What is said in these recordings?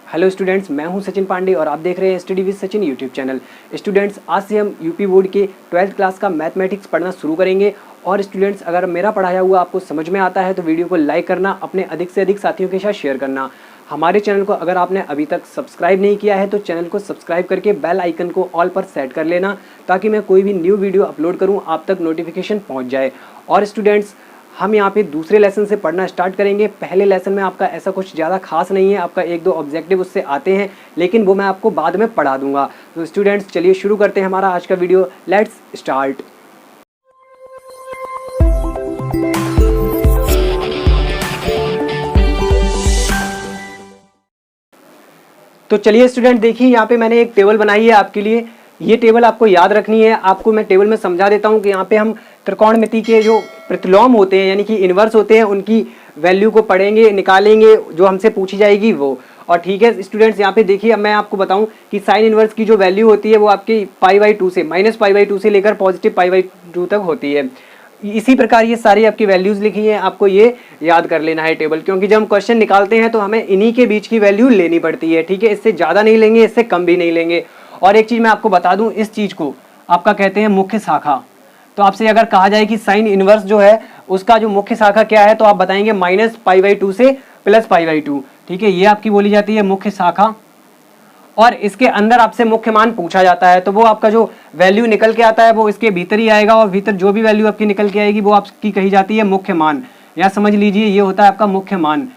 Hello students, मैं हूं सचिन पांडे और आप देख रहे हैं study with Sachin YouTube channel. Students, आज से हम यूपी बोर्ड के 12th क्लास का मैथमेटिक्स पढ़ना शुरू करेंगे। और स्टूडेंट्स, अगर मेरा पढ़ाया हुआ आपको समझ में आता है तो वीडियो को लाइक करना, अपने अधिक से अधिक साथियों के साथ शेयर करना। हमारे चैनल को अगर आपने अभी तक सब्सक्राइब नहीं किया है तो चैनल को सब्सक्राइब करके बेल आइकन को ऑल पर सेट कर लेना, ताकि मैं कोई भी न्यू वीडियो अपलोड करूँ आप तक नोटिफिकेशन पहुँच जाए। और स्टूडेंट्स, हम यहाँ पे दूसरे लेसन से पढ़ना स्टार्ट करेंगे। पहले लेसन में आपका ऐसा कुछ ज़्यादा खास नहीं है, आपका एक दो ऑब्जेक्टिव उससे आते हैं, लेकिन वो मैं आपको बाद में पढ़ा दूंगा। तो स्टूडेंट्स, चलिए शुरू करते हैं हमारा आज का वीडियो। Let's start. तो चलिए स्टूडेंट, देखिए यहाँ पे मैंने एक टेबल बनाई है आपके लिए। ये टेबल आपको याद रखनी है। आपको मैं टेबल में समझा देता हूँ कि यहाँ पे हम त्रिकोणमिति के जो प्रतिलोम होते हैं यानी कि इन्वर्स होते हैं, उनकी वैल्यू को पढ़ेंगे, निकालेंगे, जो हमसे पूछी जाएगी वो। और ठीक है स्टूडेंट्स, यहाँ पे देखिए, अब मैं आपको बताऊं कि साइन इन्वर्स की जो वैल्यू होती है वो आपकी π/2 से -π/2 से लेकर पॉजिटिव π/2 तक होती है। इसी प्रकार ये सारी आपकी वैल्यूज लिखी है, आपको ये याद कर लेना है टेबल, क्योंकि जब हम क्वेश्चन निकालते हैं तो हमें इन्हीं के बीच की वैल्यू लेनी पड़ती है। ठीक है, इससे ज़्यादा नहीं लेंगे, इससे कम भी नहीं लेंगे। और एक चीज़ मैं आपको बता दूं, इस चीज़ को आपका कहते हैं मुख्य शाखा। तो आपसे अगर कहा जाए कि साइन इनवर्स जो है उसका जो मुख्य शाखा क्या है, तो आप बताएंगे -π/2 से +π/2। ठीक है, ये आपकी बोली जाती है मुख्य शाखा। और इसके अंदर आपसे मुख्य मान पूछा जाता है, तो वो आपका जो वैल्यू निकल के आता है वो इसके भीतर ही आएगा, और भीतर जो भी वैल्यू आपकी निकल के आएगी वो आपकी कही जाती है मुख्य मान। या समझ लीजिए, ये होता है आपका मुख्य मान।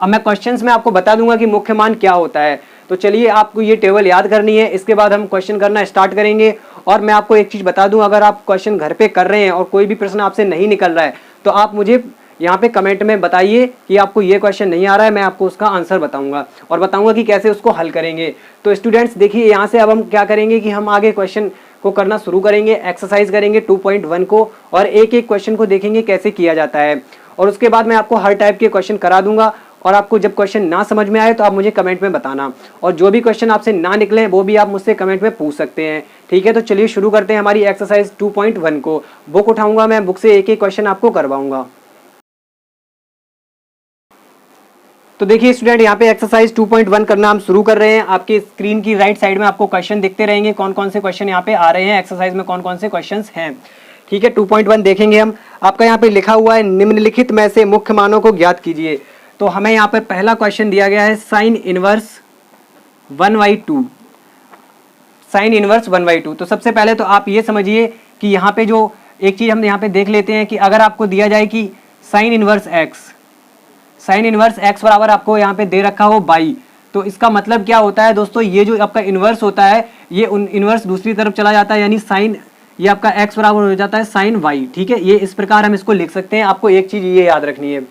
अब मैं क्वेश्चंस में आपको बता दूंगा कि मुख्य मान क्या होता है। तो चलिए, आपको ये टेबल याद करनी है, इसके बाद हम क्वेश्चन करना स्टार्ट करेंगे। और मैं आपको एक चीज़ बता दूं, अगर आप क्वेश्चन घर पे कर रहे हैं और कोई भी प्रश्न आपसे नहीं निकल रहा है तो आप मुझे यहाँ पे कमेंट में बताइए कि आपको ये क्वेश्चन नहीं आ रहा है, मैं आपको उसका आंसर बताऊंगा और बताऊंगा कि कैसे उसको हल करेंगे। तो स्टूडेंट्स देखिए, यहाँ से अब हम क्या करेंगे कि हम आगे क्वेश्चन को करना शुरू करेंगे, एक्सरसाइज करेंगे 2.1 को, और एक एक क्वेश्चन को देखेंगे कैसे किया जाता है। और उसके बाद मैं आपको हर टाइप के क्वेश्चन करा दूंगा, और आपको जब क्वेश्चन ना समझ में आए तो आप मुझे कमेंट में बताना, और जो भी क्वेश्चन आपसे ना निकले वो भी आप मुझसे कमेंट में पूछ सकते हैं। ठीक है, तो चलिए शुरू करते हैं हमारी एक्सरसाइज 2.1 को। बुक उठाऊंगा मैं, बुक से एक एक क्वेश्चन आपको करवाऊंगा। तो देखिए स्टूडेंट, यहाँ पे एक्सरसाइज 2.1 करना हम शुरू कर रहे हैं। आपके स्क्रीन की राइट साइड में आपको क्वेश्चन दिखते रहेंगे, कौन कौन से क्वेश्चन यहाँ पे आ रहे हैं, एक्सरसाइज में कौन कौन से क्वेश्चन हैं। ठीक है, 2.1 देखेंगे हम। आपका यहाँ पे लिखा हुआ है, निम्नलिखित में से मुख्य मानों को ज्ञात कीजिए। तो हमें यहाँ पे पहला क्वेश्चन दिया गया है साइन इनवर्स 1/2। Sine inverse 1/2। तो सबसे पहले तो आप ये समझिए कि यहाँ पे जो एक चीज हम यहाँ पे देख लेते हैं कि अगर आपको दिया जाए कि साइन इनवर्स x बराबर आपको यहाँ पे दे रखा हो बाई, तो इसका मतलब क्या होता है दोस्तों, ये जो आपका इनवर्स होता है ये इनवर्स दूसरी तरफ चला जाता है, यानी साइन ये आपका x बराबर हो जाता है साइन y। ठीक है, ये इस प्रकार हम इसको लिख सकते हैं। आपको एक चीज ये याद रखनी है।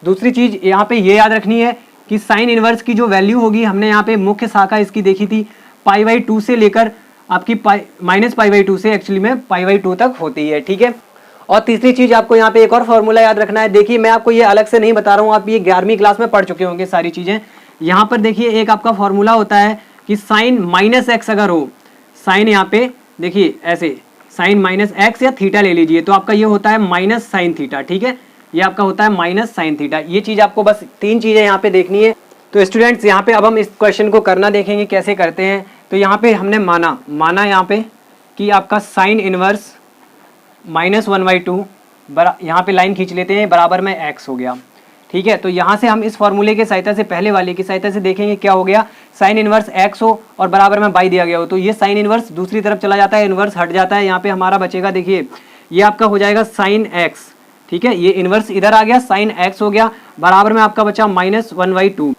दूसरी चीज यहाँ पे ये याद रखनी है कि साइन इनवर्स की जो वैल्यू होगी, हमने यहाँ पे मुख्य शाखा इसकी देखी थी π/2 से लेकर आपकी -π/2 से एक्चुअली में π/2 तक होती है। ठीक है, और तीसरी चीज आपको यहाँ पे एक और फॉर्मूला याद रखना है। देखिए, मैं आपको ये अलग से नहीं बता रहा हूँ, आप ये 11वीं क्लास में पढ़ चुके होंगे सारी चीजें। यहाँ पर देखिए, एक आपका फॉर्मूला होता है कि साइन -x अगर हो, साइन यहाँ पे देखिए ऐसे साइन -x या थीटा ले लीजिए, तो आपका ये होता है माइनस साइन थीटा। ठीक है, ये आपका होता है माइनस साइन थीटा। ये चीज आपको बस तीन चीजें यहाँ पे देखनी है। तो स्टूडेंट्स, यहाँ पे अब हम इस क्वेश्चन को करना देखेंगे कैसे करते हैं। तो यहाँ पे हमने माना यहाँ पे कि आपका साइन इनवर्स -1/2 यहाँ पे लाइन खींच लेते हैं, बराबर में x हो गया। ठीक है, तो यहाँ से हम इस फॉर्मूले की सहायता से, पहले वाले की सहायता से देखेंगे क्या हो गया। साइन इनवर्स x हो और बराबर में बाई दिया गया हो, तो ये साइन इनवर्स दूसरी तरफ चला जाता है, इनवर्स हट जाता है। यहाँ पे हमारा बचेगा, देखिए ये आपका हो जाएगा साइन x। ठीक है, ये इनवर्स इधर आ गया, साइन x हो गया, बराबर में आपका बचा -1/2।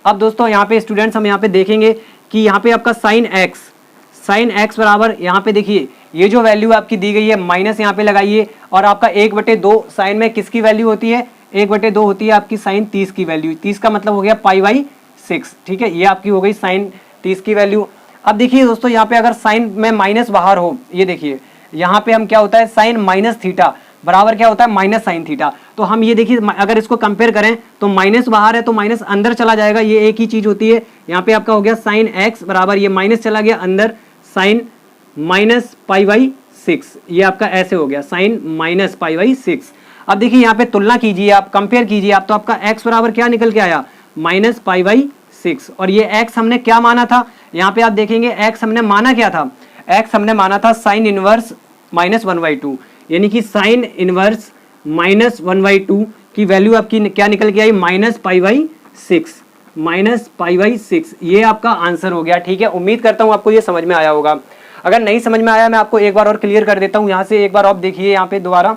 अब दोस्तों यहाँ पे स्टूडेंट्स, हम यहाँ पे देखेंगे कि यहाँ पे आपका साइन x बराबर, यहाँ पे देखिए ये जो वैल्यू आपकी दी गई है माइनस यहाँ पे लगाइए, और आपका 1/2 साइन में किसकी वैल्यू होती है, 1/2 होती है आपकी साइन 30 की वैल्यू। 30 का मतलब हो गया π/6। ठीक है, ये आपकी हो गई साइन 30 की वैल्यू। अब देखिए दोस्तों, यहाँ पे अगर साइन में माइनस बाहर हो, ये देखिए यहाँ पे हम क्या होता है, साइन माइनस थीटा बराबर क्या होता है, माइनस साइन थीटा। तो हम ये देखिए, अगर इसको कंपेयर करें तो माइनस बाहर है तो माइनस अंदर चला जाएगा, ये एक ही चीज होती है। यहाँ पे आपका हो गया साइन x बराबर, ये माइनस चला गया अंदर, साइन -π/6। ये आपका ऐसे हो गया साइन -π/6। अब देखिए यहाँ पे तुलना कीजिए, आप कंपेयर कीजिए आप, तो आपका x बराबर क्या निकल के आया, -π/6। 6 और ये x हमने क्या माना था, यहाँ पे आप देखेंगे x हमने माना क्या था, x हमने माना था साइन इनवर्स -1/2, यानी कि साइन इनवर्स -1/2 की वैल्यू आपकी क्या निकल के आई, -π/6 ये आपका आंसर हो गया। ठीक है, उम्मीद करता हूँ आपको ये समझ में आया होगा। अगर नहीं समझ में आया मैं आपको एक बार और क्लियर कर देता हूँ। यहाँ से एक बार आप देखिए, यहाँ पे दोबारा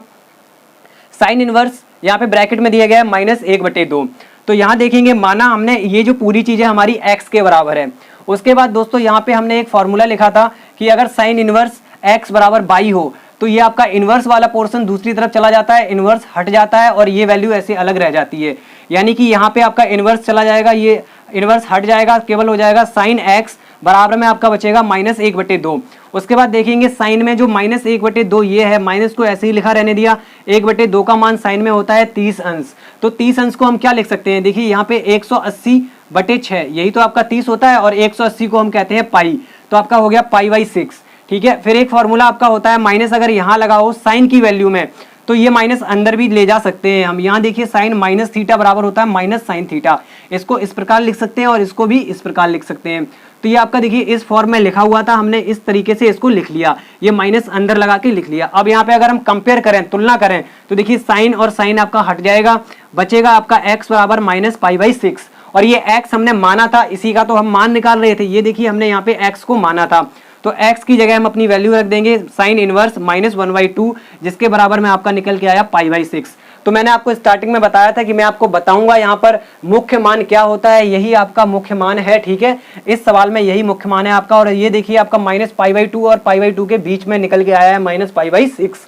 साइन इनवर्स यहाँ पे ब्रैकेट में दिया गया है -1/2। तो यहाँ देखेंगे माना हमने ये जो पूरी चीजें हमारी x के बराबर है। उसके बाद दोस्तों यहाँ पे हमने एक फॉर्मूला लिखा था कि अगर साइन इनवर्स x बराबर बाई हो तो ये आपका इनवर्स वाला पोर्शन दूसरी तरफ चला जाता है, इनवर्स हट जाता है और ये वैल्यू ऐसे अलग रह जाती है। यानी कि यहाँ पे आपका इनवर्स चला जाएगा, ये इनवर्स हट जाएगा, केवल हो जाएगा साइन x बराबर में आपका बचेगा -1/2। उसके बाद देखेंगे साइन में जो -1/2 ये है, माइनस को ऐसे ही लिखा रहने दिया। 1/2 का मान साइन में होता है 30 अंश। तो 30 अंश को हम क्या लिख सकते हैं, देखिए यहाँ पे 180/6 यही तो आपका 30 होता है और 180 को हम कहते हैं पाई, तो आपका हो गया π/6। ठीक है, फिर एक फॉर्मूला आपका होता है माइनस अगर यहाँ लगा हो साइन की वैल्यू में तो ये माइनस अंदर भी ले जा सकते हैं हम। यहाँ देखिए साइन माइनस थीटा बराबर होता है माइनस साइन थीटा, इसको इस प्रकार लिख सकते हैं और इसको भी इस प्रकार लिख सकते हैं। तो ये आपका देखिए इस फॉर्म में लिखा हुआ था, हमने इस तरीके से इसको लिख लिया, ये माइनस अंदर लगा के लिख लिया। अब यहाँ पे अगर हम कंपेयर करें, तुलना करें, तो देखिए साइन और साइन आपका हट जाएगा, बचेगा आपका x बराबर -π/6 और ये x हमने माना था, इसी का तो हम मान निकाल रहे थे। ये देखिए हमने यहाँ पे x को माना था, तो x की जगह हम अपनी वैल्यू रख देंगे साइन इनवर्स -1/2 जिसके बराबर में आपका निकल के आया π/6। तो मैंने आपको स्टार्टिंग में बताया था कि मैं आपको बताऊंगा यहाँ पर मुख्य मान क्या होता है, यही आपका मुख्य मान है। ठीक है, इस सवाल में यही मुख्य मान है आपका। और ये देखिए आपका -π/2 और π/2 के बीच में निकल के आया है -π/6।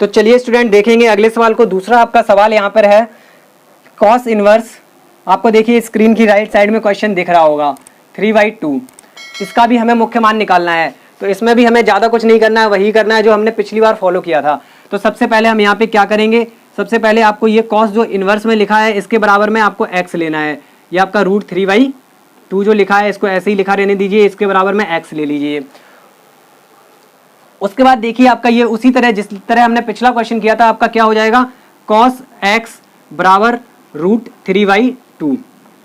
तो चलिए स्टूडेंट देखेंगे अगले सवाल को। दूसरा आपका सवाल यहाँ पर है कॉस इनवर्स, आपको देखिए स्क्रीन की राइट साइड में क्वेश्चन दिख रहा होगा 3/2, इसका भी हमें मुख्य मान निकालना है। तो इसमें भी हमें ज्यादा कुछ नहीं करना है, वही करना है जो हमने पिछली बार फॉलो किया था। तो सबसे पहले हम यहाँ पे क्या करेंगे, सबसे पहले आपको ये कॉस जो इनवर्स में लिखा है इसके बराबर में आपको x लेना है। ये आपका √3/2 जो लिखा है इसको ऐसे ही लिखा रहने दीजिए, इसके बराबर में x ले लीजिए। उसके बाद देखिए आपका ये उसी तरह जिस तरह हमने पिछला क्वेश्चन किया था, आपका क्या हो जाएगा cos x बराबर √3/2।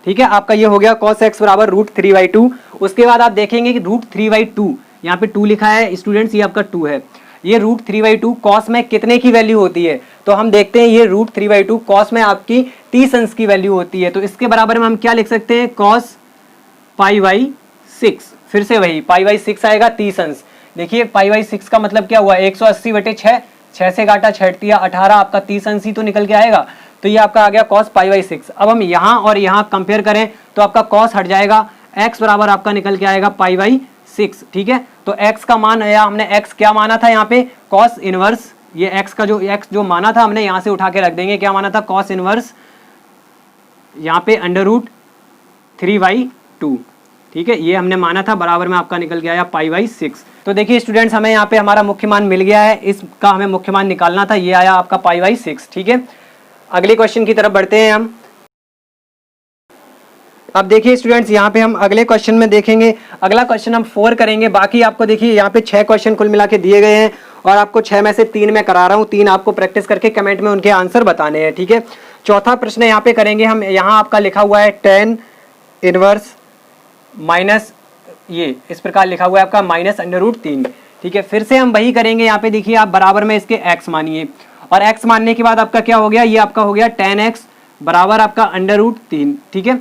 ठीक है, आपका ये हो गया cos x बराबर √3/2। उसके बाद आप देखेंगे कि √3/2 यहाँ पे 2 लिखा है स्टूडेंट्स, ये आपका 2 है। ये √3/2 cos में कितने की वैल्यू होती है, तो हम देखते हैं ये √3/2 cos में आपकी 30 अंश की वैल्यू होती है। तो इसके बराबर में हम क्या लिख सकते हैं, cos π/6, फिर से वही π/6 आएगा 30 अंश। देखिए π/6 का मतलब क्या हुआ, 180/6, 6 से काटा 6 दिया 18, आपका 30 अंश ही तो निकल के आएगा। तो ये आपका आ गया cos π/6। अब हम यहाँ और यहाँ कंपेयर करें तो आपका cos हट जाएगा, x बराबर आपका निकल के आएगा π/6। ठीक है, तो x का मान आया, हमने x क्या माना था यहाँ पे cos इनवर्स, ये x का जो x जो माना था हमने यहाँ से उठा के रख देंगे, क्या माना था cos इनवर्स यहाँ पे √3/2। ठीक है, ये हमने माना था, बराबर में आपका निकल के आया π/6। तो देखिए स्टूडेंट्स हमें यहाँ पे हमारा मुख्य मान मिल गया है, इसका हमें मुख्य मान निकालना था, ये आया आपका π/6। ठीक है, अगले क्वेश्चन की तरफ बढ़ते हैं हम। अब देखिए स्टूडेंट्स यहाँ पे हम अगले क्वेश्चन में देखेंगे, अगला क्वेश्चन हम 4 करेंगे। बाकी आपको देखिए यहाँ पे 6 क्वेश्चन कुल मिला के दिए गए हैं और आपको 6 में से 3 मैं करा रहा हूँ, 3 आपको प्रैक्टिस करके कमेंट में उनके आंसर बताने हैं। ठीक है, चौथा प्रश्न यहाँ पे करेंगे हम। यहाँ आपका लिखा हुआ है tan इनवर्स माइनस, ये इस प्रकार लिखा हुआ है आपका -√3। ठीक है, फिर से हम वही करेंगे। यहाँ पे देखिए आप बराबर में इसके x मानिए और x मानने के बाद आपका क्या हो गया, ये आपका हो गया tan x बराबर आपका √3। ठीक है,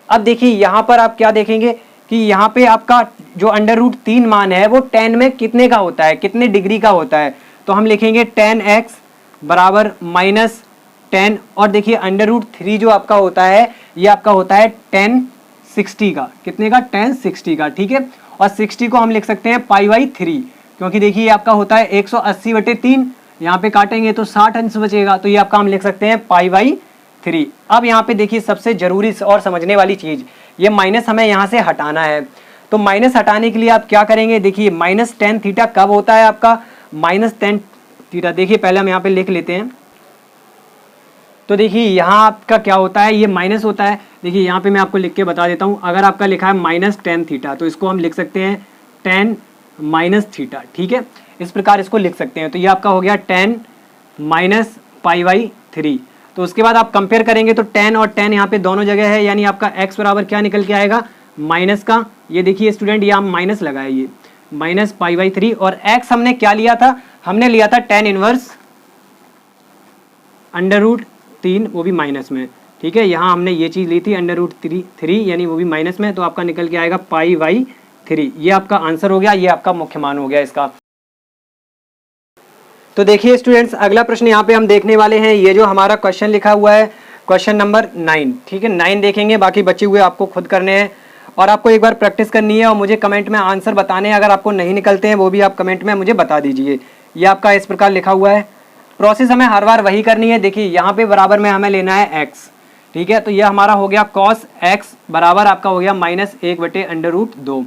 अब देखिए यहाँ पर आप क्या देखेंगे कि यहाँ पे आपका जो √3 मान है वो tan में कितने का होता है, कितने डिग्री का होता है। तो हम लिखेंगे tan x बराबर -10 और देखिए √3 जो आपका होता है ये आपका होता है tan 60 का, कितने का, tan 60 का। ठीक है, और 60 को हम लिख सकते हैं π/3, क्योंकि देखिए ये आपका होता है 180/3, यहाँ पे काटेंगे तो 60 अंश बचेगा, तो ये आपका हम लिख सकते हैं π/3। अब यहाँ पे देखिए सबसे जरूरी और समझने वाली चीज, ये माइनस हमें यहाँ से हटाना है। तो माइनस हटाने के लिए आप क्या करेंगे, देखिए -tan थीटा कब होता है आपका, -tan थीटा, देखिए पहले हम यहाँ पे लिख लेते हैं। तो देखिए यहाँ आपका क्या होता है, ये माइनस होता है। देखिए यहाँ पे मैं आपको लिख के बता देता हूँ, अगर आपका लिखा है -tan थीटा तो इसको हम लिख सकते हैं tan -थीटा। ठीक है, इस प्रकार इसको लिख सकते हैं। तो ये आपका हो गया tan -π/3। तो उसके बाद आप कंपेयर करेंगे तो 10 और 10 यहाँ पे दोनों जगह है, यानी आपका x बराबर क्या निकल के आएगा, माइनस का, ये देखिए स्टूडेंट यहाँ माइनस लगा है, ये माइनस पाई बाई 3, और x हमने क्या लिया था, हमने लिया था tan इनवर्स अंडर रूट 3, वो भी माइनस में, ठीक है। यहाँ हमने ये चीज़ ली थी अंडर रूट 3 यानी वो भी माइनस में, तो आपका निकल के आएगा पाई बाई 3। ये आपका आंसर हो गया, ये आपका मुख्य मान हो गया इसका। तो देखिए स्टूडेंट्स, अगला प्रश्न यहाँ पे हम देखने वाले हैं, ये जो हमारा क्वेश्चन लिखा हुआ है क्वेश्चन नंबर 9, ठीक है। 9 देखेंगे, बाकी बचे हुए आपको खुद करने हैं और आपको एक बार प्रैक्टिस करनी है और मुझे कमेंट में आंसर बताने हैं। अगर आपको नहीं निकलते हैं वो भी आप कमेंट में मुझे बता दीजिए। ये आपका इस प्रकार लिखा हुआ है, प्रोसेस हमें हर बार वही करनी है। देखिए यहाँ पे बराबर में हमें लेना है x, ठीक है। तो ये हमारा हो गया cos x बराबर आपका हो गया -1/√2।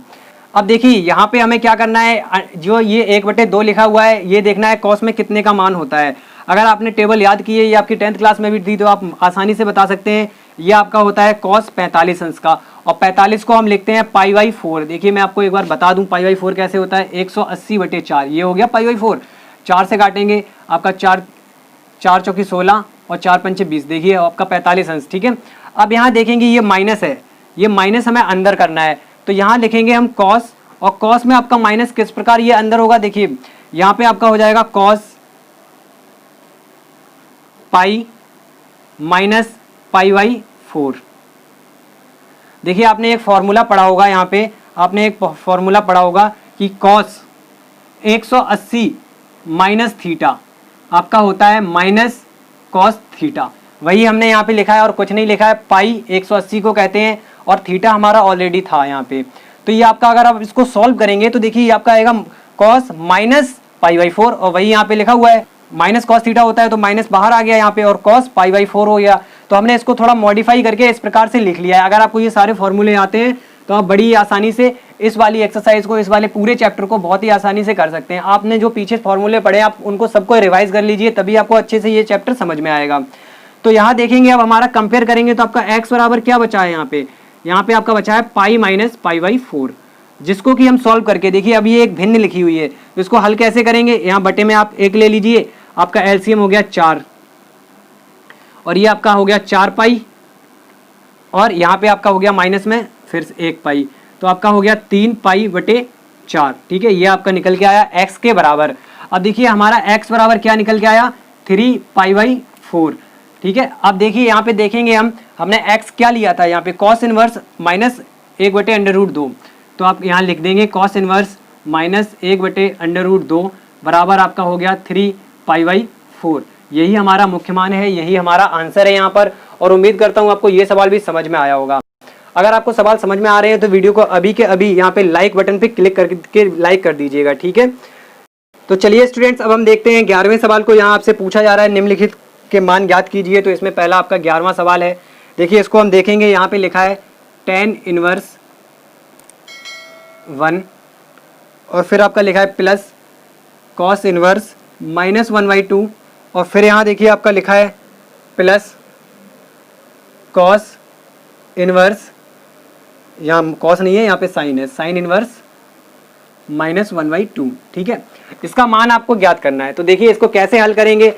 अब देखिए यहाँ पे हमें क्या करना है, जो ये 1/2 लिखा हुआ है ये देखना है cos में कितने का मान होता है। अगर आपने टेबल याद की है, ये आपकी 10th क्लास में भी थी, तो आप आसानी से बता सकते हैं। ये आपका होता है cos 45 अंश का, और 45 को हम लिखते हैं पाई बाई 4। देखिए मैं आपको एक बार बता दूं पाई बाई 4 कैसे होता है, 180/4, ये हो गया पाई बाई 4। 4 से काटेंगे आपका 4 चौकी 16 और 4 पंचे 20, देखिए आपका 45 अंश, ठीक है। अब यहाँ देखेंगे ये माइनस है, ये माइनस हमें अंदर करना है, तो यहाँ लिखेंगे हम cos, और cos में आपका माइनस किस प्रकार ये अंदर होगा, देखिए यहाँ पे आपका हो जाएगा cos pi minus pi by 4। देखिए आपने एक फॉर्मूला पढ़ा होगा, यहाँ पे आपने एक फॉर्मूला पढ़ा होगा कि cos 180 माइनस थीटा आपका होता है माइनस cos थीटा, वही हमने यहाँ पे लिखा है और कुछ नहीं लिखा है। पाई 180 को कहते हैं और थीटा हमारा ऑलरेडी था यहाँ पे। तो ये आपका अगर आप इसको सॉल्व करेंगे तो देखिए ये आपका आएगा cos माइनस पाई बाई 4, और वही यहाँ पे लिखा हुआ है माइनस cos थीटा होता है, तो माइनस बाहर आ गया यहाँ पे और cos पाई बाई 4 हो गया। तो हमने इसको थोड़ा मॉडिफाई करके इस प्रकार से लिख लिया है। अगर आपको ये सारे फॉर्मूले आते हैं तो आप बड़ी आसानी से इस वाली एक्सरसाइज को, इस वाले पूरे चैप्टर को बहुत ही आसानी से कर सकते हैं। आपने जो पीछे फॉर्मूले पढ़े आप उनको सबको रिवाइज कर लीजिए, तभी आपको अच्छे से ये चैप्टर समझ में आएगा। तो यहाँ देखेंगे, अब हमारा कंपेयर करेंगे तो आपका x बराबर क्या बचा है, यहाँ पे आपका बचा है पाई माइनस पाई बाई 4, जिसको कि हम सॉल्व करके देखिए अभी एक भिन्न लिखी हुई है, तो इसको हल कैसे करेंगे, यहाँ बटे में आप 1 ले लीजिए, आपका एलसीएम हो गया 4, और ये आपका हो गया 4 पाई, और यहाँ पे आपका हो गया माइनस में फिर 1 पाई, तो आपका हो गया 3 पाई बटे 4, ठीक है। ये आपका निकल के आया x के बराबर। अब देखिए हमारा x बराबर क्या निकल के आया, 3 पाई बाई 4, ठीक है। अब देखिए यहाँ पे देखेंगे हमने x क्या लिया था, यहाँ पे cos इनवर्स माइनस 1/√2, तो आप यहाँ लिख देंगे cos इनवर्स माइनस 1/√2 बराबर आपका हो गया 3 पाई बाई 4। यही हमारा मुख्य मान है, यही हमारा आंसर है यहाँ पर, और उम्मीद करता हूँ आपको ये सवाल भी समझ में आया होगा। अगर आपको सवाल समझ में आ रहे हैं तो वीडियो को अभी के अभी यहाँ पे लाइक बटन पे क्लिक करके लाइक कर दीजिएगा, ठीक है। तो चलिए स्टूडेंट्स, अब हम देखते हैं 11वें सवाल को। यहाँ आपसे पूछा जा रहा है निम्नलिखित के मान ज्ञात कीजिए। तो इसमें पहला आपका 11वां सवाल है। देखिए इसको हम देखेंगे, यहाँ पे लिखा है tan इनवर्स 1, और फिर आपका लिखा है प्लस cos इनवर्स माइनस 1/2, और फिर यहाँ देखिए आपका लिखा है प्लस cos इनवर्स, यहाँ cos नहीं है, यहाँ पे साइन है, साइन इनवर्स माइनस 1/2, ठीक है। इसका मान आपको ज्ञात करना है। तो देखिए इसको कैसे हल करेंगे,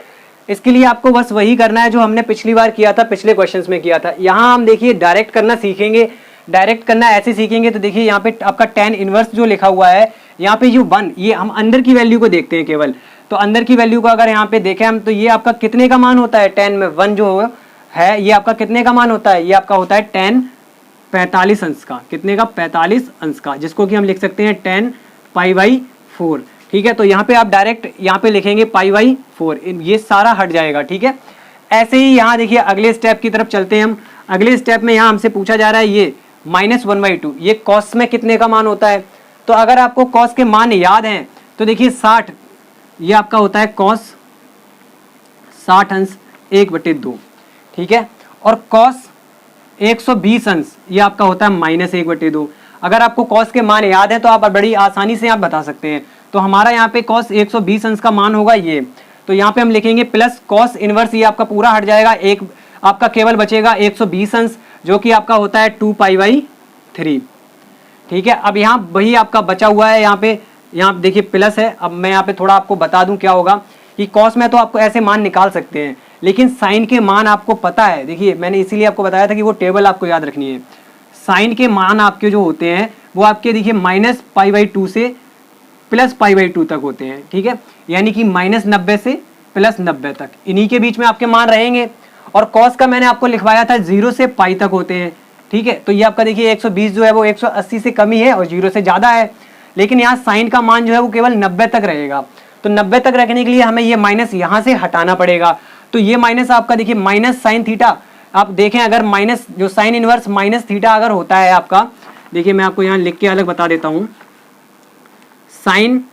इसके लिए आपको बस वही करना है जो हमने पिछली बार किया था, पिछले क्वेश्चंस में किया था। यहाँ हम देखिए डायरेक्ट करना सीखेंगे, डायरेक्ट करना ऐसे सीखेंगे। तो देखिए यहाँ पे आपका tan इनवर्स जो लिखा हुआ है, यहाँ पे जो 1, ये हम अंदर की वैल्यू को देखते हैं केवल। तो अंदर की वैल्यू को अगर यहाँ पे देखें हम, तो ये आपका कितने का मान होता है, tan में 1 जो है ये आपका कितने का मान होता है, ये आपका होता है tan 45 अंश का, कितने का, 45 अंश का, जिसको कि हम लिख सकते हैं tan पाई बाई 4, ठीक है। तो यहाँ पे आप डायरेक्ट यहाँ पे लिखेंगे पाई बाई 4, ये सारा हट जाएगा, ठीक है। ऐसे ही यहाँ देखिए अगले स्टेप की तरफ चलते हैं हम। अगले स्टेप में यहाँ हमसे पूछा जा रहा है ये माइनस 1/2, ये cos में कितने का मान होता है। तो अगर आपको cos के मान याद हैं तो देखिए 60, ये आपका होता है cos 60 अंश 1/2, ठीक है। और cos 120 अंश ये आपका होता है माइनस 1/2। अगर आपको cos के मान याद है तो आप बड़ी आसानी से आप बता सकते हैं। तो हमारा यहाँ पे cos 120 अंश का मान होगा ये, तो यहाँ पे हम लिखेंगे प्लस cos इनवर्स, ये आपका पूरा हट जाएगा, एक आपका केवल बचेगा 120 अंश, जो कि आपका होता है 2 पाई बाई 3, ठीक है। अब यहाँ वही आपका बचा हुआ है, यहाँ देखिए प्लस है। अब मैं यहाँ पे थोड़ा आपको बता दूं क्या होगा कि cos में तो आपको ऐसे मान निकाल सकते हैं, लेकिन साइन के मान आपको पता है, देखिए मैंने इसीलिए आपको बताया था कि वो टेबल आपको याद रखनी है। साइन के मान आपके जो होते हैं वो आपके देखिए -π/2 से +π/2 तक होते हैं, ठीक है, यानी कि -90 से +90 तक, इन्हीं के बीच में आपके मान रहेंगे। और कॉस का मैंने आपको लिखवाया था 0 से पाई तक होते हैं, ठीक है। तो ये आपका देखिए 120 जो है वो 180 से कम ही है और 0 से ज़्यादा है, लेकिन यहाँ साइन का मान जो है वो केवल 90 तक रहेगा। तो 90 तक रखने के लिए हमें ये माइनस यहाँ से हटाना पड़ेगा। तो ये माइनस आपका देखिए माइनस साइन थीटा, आप देखें अगर माइनस जो साइन इनवर्स माइनस थीटा अगर होता है आपका, देखिए मैं आपको यहाँ लिख के अलग बता देता हूँ, साइन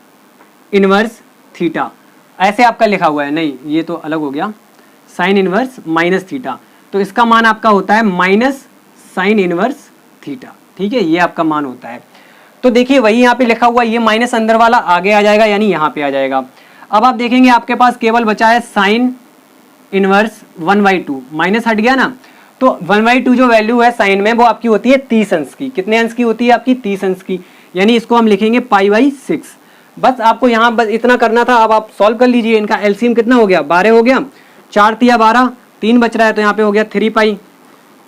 इनवर्स थीटा ऐसे आपका लिखा हुआ है, नहीं ये तो अलग हो गया, साइन इनवर्स माइनस थीटा, तो इसका मान आपका होता है माइनस साइन इनवर्स थीटा, ठीक है, ये आपका मान होता है। तो देखिए वही यहाँ पे लिखा हुआ, ये माइनस अंदर वाला आगे आ जाएगा, यानी यहाँ पे आ जाएगा। अब आप देखेंगे आपके पास केवल बचा है साइन इनवर्स 1/2, माइनस हट गया ना, तो 1/2 जो वैल्यू है साइन में वो आपकी होती है 30 अंश की। कितने अंश की होती है आपकी? 30 अंश की, यानी इसको हम लिखेंगे π/6। बस आपको यहाँ बस इतना करना था। अब आप सॉल्व कर लीजिए, इनका एलसीएम कितना हो गया? 12 हो गया, 4 तिया 12, 3 बच रहा है तो यहाँ पे हो गया 3π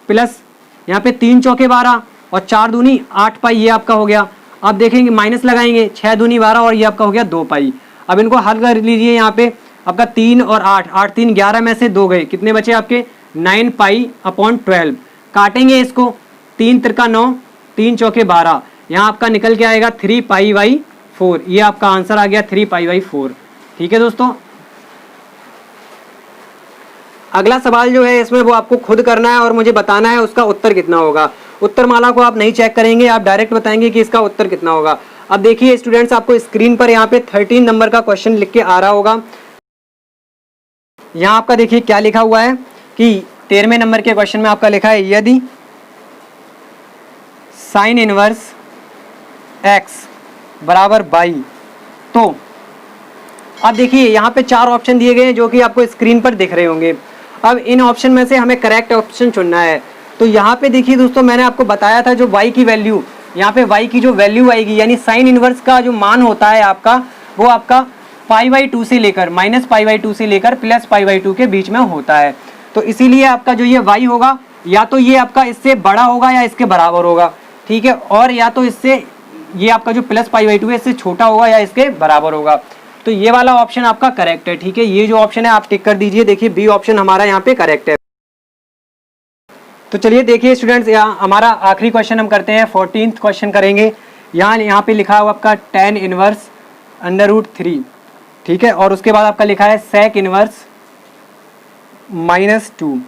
प्लस यहाँ पे 3 चौके 12 और 4 दूनी 8π, ये आपका हो गया। आप देखेंगे माइनस लगाएंगे, 6 दूनी 12 और ये आपका हो गया 2π। अब इनको हल कर लीजिए, यहाँ पे आपका 3 और 8, 8 3 11 में से 2 गए, कितने बचे आपके? 9π/12। काटेंगे इसको, 3 त्रिका 9, 3 चौके 12, यहाँ आपका निकल के आएगा 3π/4। ये आपका आंसर आ गया 3π/4, ठीक है दोस्तों। अगला सवाल जो है इसमें वो आपको खुद करना है और मुझे बताना है उसका उत्तर कितना होगा। उत्तर माला को आप नहीं चेक करेंगे, आप डायरेक्ट बताएंगे कि इसका उत्तर कितना होगा। अब देखिए स्टूडेंट्स, आपको स्क्रीन पर यहाँ पे 13 नंबर का क्वेश्चन लिख के आ रहा होगा। यहाँ आपका देखिए क्या लिखा हुआ है कि 13वें नंबर के क्वेश्चन में आपका लिखा है, यदि साइन इनवर्स x बराबर बाई, तो अब देखिए यहाँ पे 4 ऑप्शन दिए गए हैं जो कि आपको स्क्रीन पर दिख रहे होंगे। अब इन ऑप्शन में से हमें करेक्ट ऑप्शन चुनना है। तो यहाँ पे देखिए दोस्तों, मैंने आपको बताया था जो y की वैल्यू, यहाँ पे y की जो वैल्यू आएगी, यानी साइन इनवर्स का जो मान होता है आपका, वो आपका π/2 से लेकर -π/2 से लेकर +π/2 के बीच में होता है। तो इसीलिए आपका जो ये y होगा, या तो ये आपका इससे बड़ा होगा या इसके बराबर होगा, ठीक है, और या तो इससे ये आपका जो +π/2 है इससे छोटा होगा या इसके बराबर होगा। तो ये वाला ऑप्शन आपका करेक्ट है, ठीक है, ये जो ऑप्शन है आप टिक कर दीजिए। देखिए बी ऑप्शन हमारा यहाँ पे करेक्ट है। तो चलिए देखिए स्टूडेंट्स, यहाँ हमारा आखिरी क्वेश्चन हम करते हैं, 14th क्वेश्चन करेंगे। यहाँ पे लिखा हुआ आपका tan इनवर्स √3, ठीक है, और उसके बाद आपका लिखा है sec इनवर्स -2।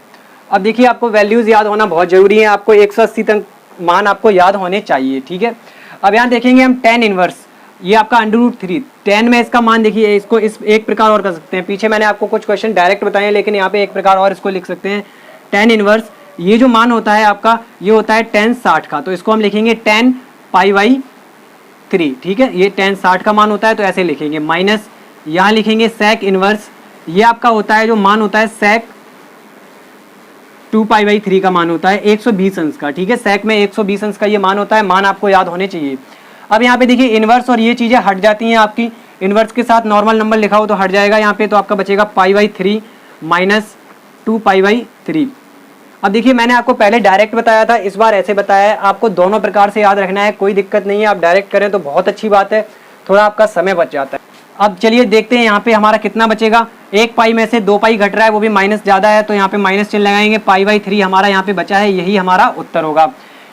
अब देखिए आपको वैल्यूज याद होना बहुत जरूरी है, आपको 180 तक मान आपको याद होने चाहिए, ठीक है। अब यहाँ देखेंगे हम tan इनवर्स, ये आपका √3, tan में इसका मान देखिए, इसको इस एक प्रकार और कर सकते हैं। पीछे मैंने आपको कुछ क्वेश्चन डायरेक्ट बताए हैं, लेकिन यहाँ पे एक प्रकार और इसको लिख सकते हैं। tan इनवर्स, ये जो मान होता है आपका, ये होता है tan 60 का, तो इसको हम लिखेंगे tan π/3, ठीक है, ये tan 60 का मान होता है, तो ऐसे लिखेंगे। माइनस यहाँ लिखेंगे sec इनवर्स, ये आपका होता है जो मान होता है sec 2π/3 का मान होता है 120 अंश का, ठीक है, sec में 120 अंश का ये मान होता है, मान आपको याद होने चाहिए। अब यहाँ पे देखिए इनवर्स और ये चीज़ें हट जाती हैं आपकी, इनवर्स के साथ नॉर्मल नंबर लिखा हो तो हट जाएगा यहाँ पे, तो आपका बचेगा π/3 -2π/3। अब देखिए मैंने आपको पहले डायरेक्ट बताया था, इस बार ऐसे बताया है, आपको दोनों प्रकार से याद रखना है, कोई दिक्कत नहीं है, आप डायरेक्ट करें तो बहुत अच्छी बात है, थोड़ा आपका समय बच जाता है। अब चलिए देखते हैं यहाँ पे हमारा कितना बचेगा। 1π में से 2π घट रहा है, वो भी माइनस ज़्यादा है, तो यहाँ पे माइनस चिन्ह लगाएंगे, π/3 हमारा यहाँ पे बचा है, यही हमारा उत्तर होगा,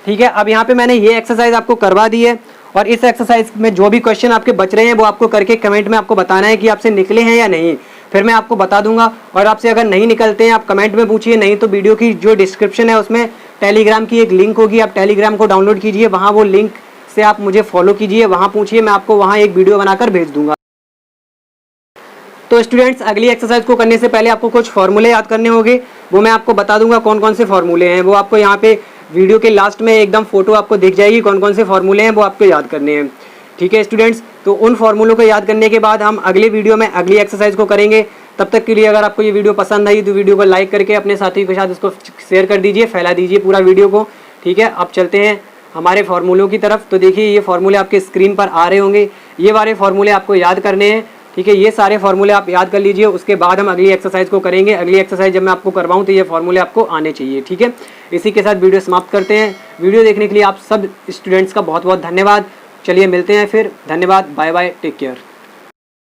ठीक है। अब यहाँ पे मैंने ये एक्सरसाइज आपको करवा दी है, और इस एक्सरसाइज में जो भी क्वेश्चन आपके बच रहे हैं वो आपको करके कमेंट में आपको बताना है कि आपसे निकले हैं या नहीं, फिर मैं आपको बता दूंगा। और आपसे अगर नहीं निकलते हैं आप कमेंट में पूछिए, नहीं तो वीडियो की जो डिस्क्रिप्शन है उसमें टेलीग्राम की एक लिंक होगी, आप टेलीग्राम को डाउनलोड कीजिए, वहाँ वो लिंक से आप मुझे फॉलो कीजिए, वहाँ पूछिए, मैं आपको वहाँ एक वीडियो बनाकर भेज दूंगा। तो स्टूडेंट्स, अगली एक्सरसाइज को करने से पहले आपको कुछ फॉर्मूले याद करने होंगे, वो मैं आपको बता दूंगा कौन कौन से फॉर्मूले हैं, वो आपको यहाँ पे वीडियो के लास्ट में एकदम फोटो आपको दिख जाएगी, कौन कौन से फॉर्मूले हैं वो आपको याद करने हैं, ठीक है स्टूडेंट्स। तो उन फॉर्मूलों को याद करने के बाद हम अगले वीडियो में अगली एक्सरसाइज को करेंगे। तब तक के लिए अगर आपको ये वीडियो पसंद आई तो वीडियो को लाइक करके अपने साथियों के साथ इसको शेयर कर दीजिए, फैला दीजिए पूरा वीडियो को, ठीक है। अब चलते हैं हमारे फार्मूलों की तरफ। तो देखिए ये फार्मूले आपके स्क्रीन पर आ रहे होंगे, ये वाले फार्मूले आपको याद करने हैं, ठीक है, ये सारे फॉर्मूले आप याद कर लीजिए। उसके बाद हम अगली एक्सरसाइज को करेंगे। अगली एक्सरसाइज जब मैं आपको करवाऊँ तो ये फॉर्मूले आपको आने चाहिए। ठीक है, इसी के साथ वीडियो समाप्त करते हैं। वीडियो देखने के लिए आप सब स्टूडेंट्स का बहुत बहुत धन्यवाद। चलिए मिलते हैं फिर, धन्यवाद, बाय बाय, टेक केयर।